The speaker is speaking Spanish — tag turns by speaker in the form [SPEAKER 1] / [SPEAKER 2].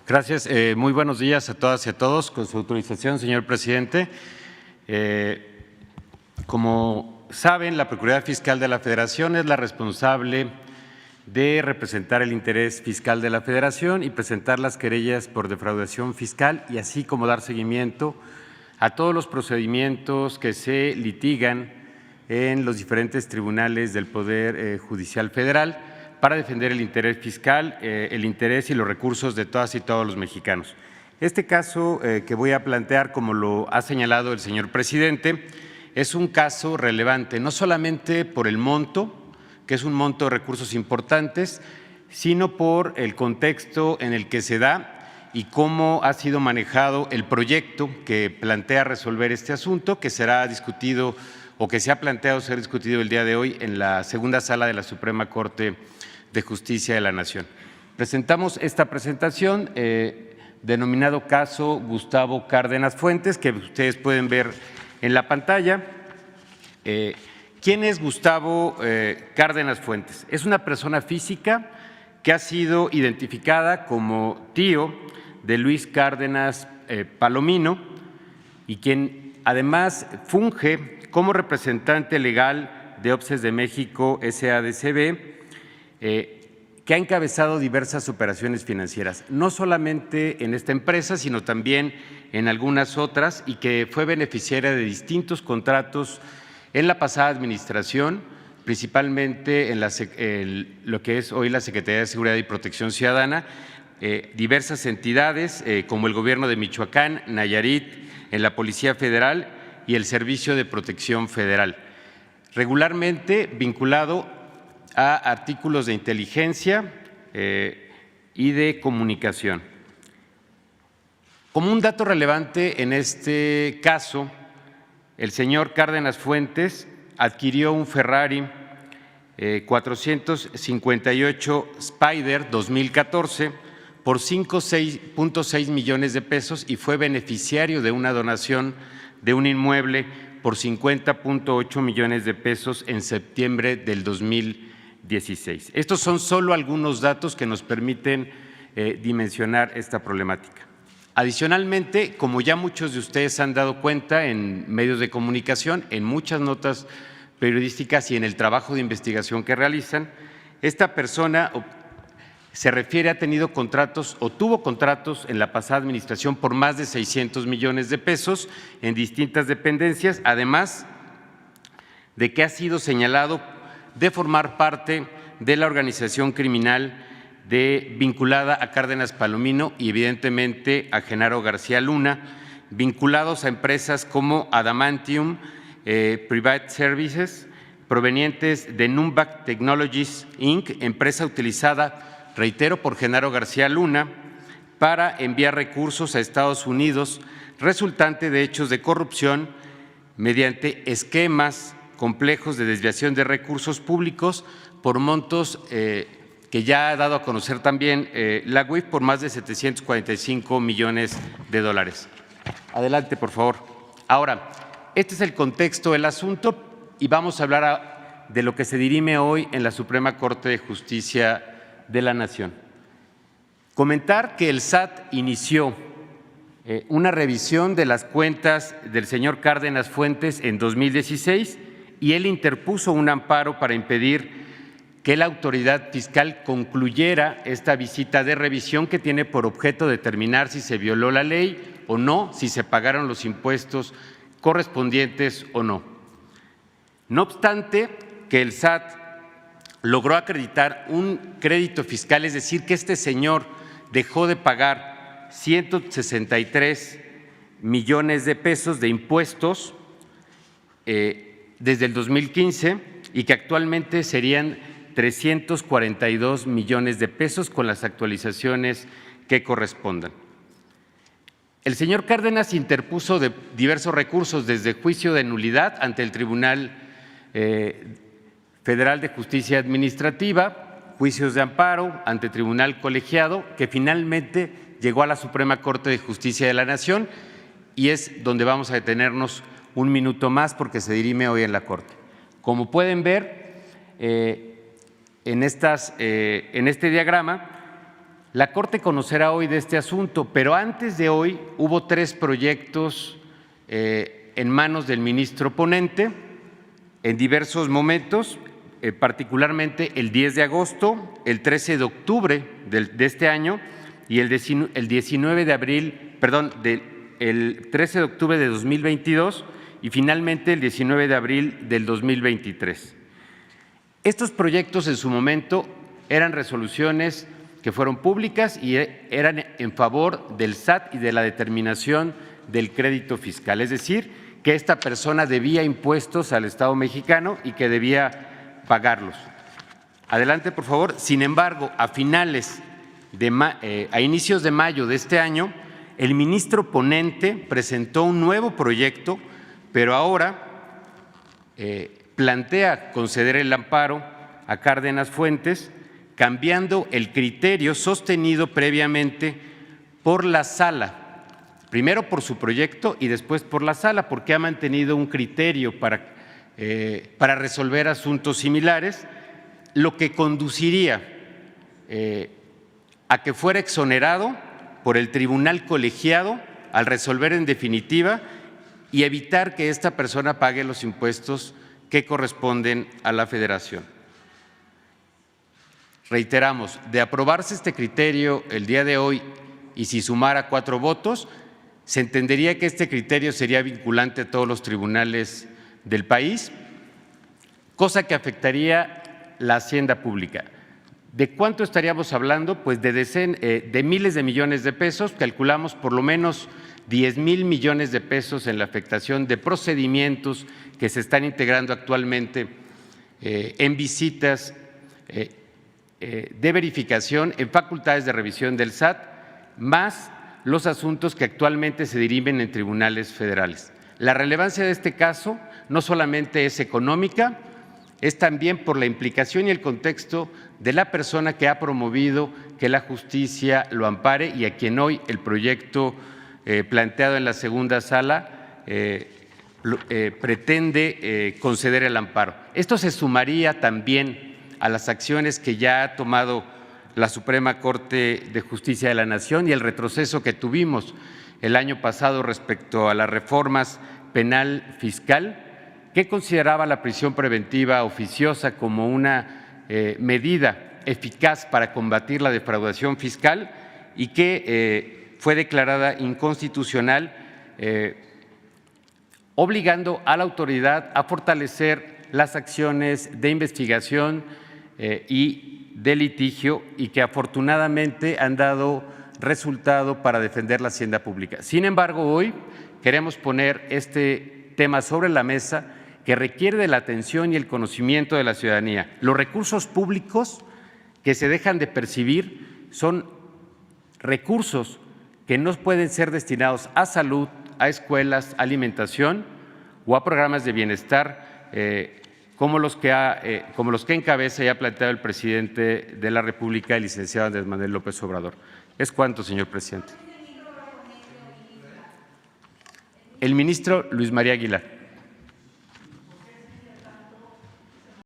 [SPEAKER 1] Gracias. Muy buenos días a todas y a todos. Con su autorización, señor presidente. Como saben, la Procuraduría Fiscal de la Federación es la responsable de representar el interés fiscal de la Federación y presentar las querellas por defraudación fiscal y así como dar seguimiento a todos los procedimientos que se litigan en los diferentes tribunales del Poder Judicial Federal para defender el interés fiscal, el interés y los recursos de todas y todos los mexicanos. Este caso que voy a plantear, como lo ha señalado el señor presidente, es un caso relevante, no solamente por el monto, que es un monto de recursos importantes, sino por el contexto en el que se da y cómo ha sido manejado el proyecto que plantea resolver este asunto, que será discutido o que se ha planteado ser discutido el día de hoy en la segunda sala de la Suprema Corte de Justicia de la Nación. Presentamos esta presentación denominado caso Gustavo Cárdenas Fuentes, que ustedes pueden ver en la pantalla. ¿Quién es Gustavo Cárdenas Fuentes? Es una persona física que ha sido identificada como tío de Luis Cárdenas Palomino y quien además funge como representante legal de OPSES de México S.A.D.C.B., que ha encabezado diversas operaciones financieras, no solamente en esta empresa, sino también en algunas otras, y que fue beneficiaria de distintos contratos en la pasada administración, principalmente en lo que es hoy la Secretaría de Seguridad y Protección Ciudadana, diversas entidades como el Gobierno de Michoacán, Nayarit, en la Policía Federal y el Servicio de Protección Federal, regularmente vinculado a artículos de inteligencia y de comunicación. Como un dato relevante en este caso, el señor Cárdenas Fuentes adquirió un Ferrari 458 Spider 2014 por 5.6 millones de pesos y fue beneficiario de una donación de un inmueble por 50.8 millones de pesos en septiembre del 2016. Estos son solo algunos datos que nos permiten dimensionar esta problemática. Adicionalmente, como ya muchos de ustedes han dado cuenta en medios de comunicación, en muchas notas periodísticas y en el trabajo de investigación que realizan, esta persona se refiere a tenido contratos o tuvo contratos en la pasada administración por más de 600 millones de pesos en distintas dependencias, además de que ha sido señalado de formar parte de la organización criminal vinculada a Cárdenas Palomino y evidentemente a Genaro García Luna, vinculados a empresas como Adamantium Private Services, provenientes de Numbac Technologies Inc., empresa utilizada, reitero, por Genaro García Luna para enviar recursos a Estados Unidos, resultante de hechos de corrupción mediante esquemas complejos de desviación de recursos públicos por montos que ya ha dado a conocer también la UIF por más de 745 millones de dólares. Adelante, por favor. Ahora, este es el contexto del asunto y vamos a hablar de lo que se dirime hoy en la Suprema Corte de Justicia de la Nación. Comentar que el SAT inició una revisión de las cuentas del señor Cárdenas Fuentes en 2016 y él interpuso un amparo para impedir que la autoridad fiscal concluyera esta visita de revisión que tiene por objeto determinar si se violó la ley o no, si se pagaron los impuestos correspondientes o no. No obstante, que el SAT logró acreditar un crédito fiscal, es decir, que este señor dejó de pagar 163 millones de pesos de impuestos desde el 2015 y que actualmente serían 342 millones de pesos con las actualizaciones que correspondan. El señor Cárdenas interpuso diversos recursos desde juicio de nulidad ante el Tribunal Federal de Justicia Administrativa, juicios de amparo ante Tribunal Colegiado, que finalmente llegó a la Suprema Corte de Justicia de la Nación y es donde vamos a detenernos un minuto más porque se dirime hoy en la Corte. Como pueden ver, en este diagrama, La Corte conocerá hoy de este asunto, pero antes de hoy hubo 3 proyectos en manos del ministro ponente en diversos momentos, particularmente el 10 de agosto, el 13 de octubre de este año y el 19 de abril, perdón, el 13 de octubre de 2022 y finalmente el 19 de abril del 2023. Estos proyectos en su momento eran resoluciones que fueron públicas y eran en favor del SAT y de la determinación del crédito fiscal, es decir, que esta persona debía impuestos al Estado mexicano y que debía pagarlos. Adelante, por favor. Sin embargo, a inicios de mayo de este año, el ministro ponente presentó un nuevo proyecto, pero ahora plantea conceder el amparo a Cárdenas Fuentes, cambiando el criterio sostenido previamente por la Sala, primero por su proyecto y después por la Sala, porque ha mantenido un criterio para resolver asuntos similares, lo que conduciría a que fuera exonerado por el tribunal colegiado al resolver en definitiva y evitar que esta persona pague los impuestos que corresponden a la Federación. Reiteramos, de aprobarse este criterio el día de hoy y si sumara 4 votos, se entendería que este criterio sería vinculante a todos los tribunales del país, cosa que afectaría la hacienda pública. ¿De cuánto estaríamos hablando? Pues de miles de millones de pesos, calculamos por lo menos 10,000 millones de pesos en la afectación de procedimientos que se están integrando actualmente en visitas de verificación, en facultades de revisión del SAT, más los asuntos que actualmente se dirimen en tribunales federales. La relevancia de este caso no solamente es económica, es también por la implicación y el contexto de la persona que ha promovido que la justicia lo ampare y a quien hoy el proyecto planteado en la segunda sala pretende conceder el amparo. Esto se sumaría también a las acciones que ya ha tomado la Suprema Corte de Justicia de la Nación y el retroceso que tuvimos el año pasado respecto a las reformas penal fiscal, que consideraba la prisión preventiva oficiosa como una medida eficaz para combatir la defraudación fiscal y que fue declarada inconstitucional, obligando a la autoridad a fortalecer las acciones de investigación y de litigio y que afortunadamente han dado resultado para defender la hacienda pública. Sin embargo, hoy queremos poner este tema sobre la mesa que requiere de la atención y el conocimiento de la ciudadanía. Los recursos públicos que se dejan de percibir son recursos que no pueden ser destinados a salud, a escuelas, a alimentación o a programas de bienestar como los que encabeza y ha planteado el presidente de la República, el licenciado Andrés Manuel López Obrador. ¿Es cuánto, señor presidente? El ministro Luis María Aguilar.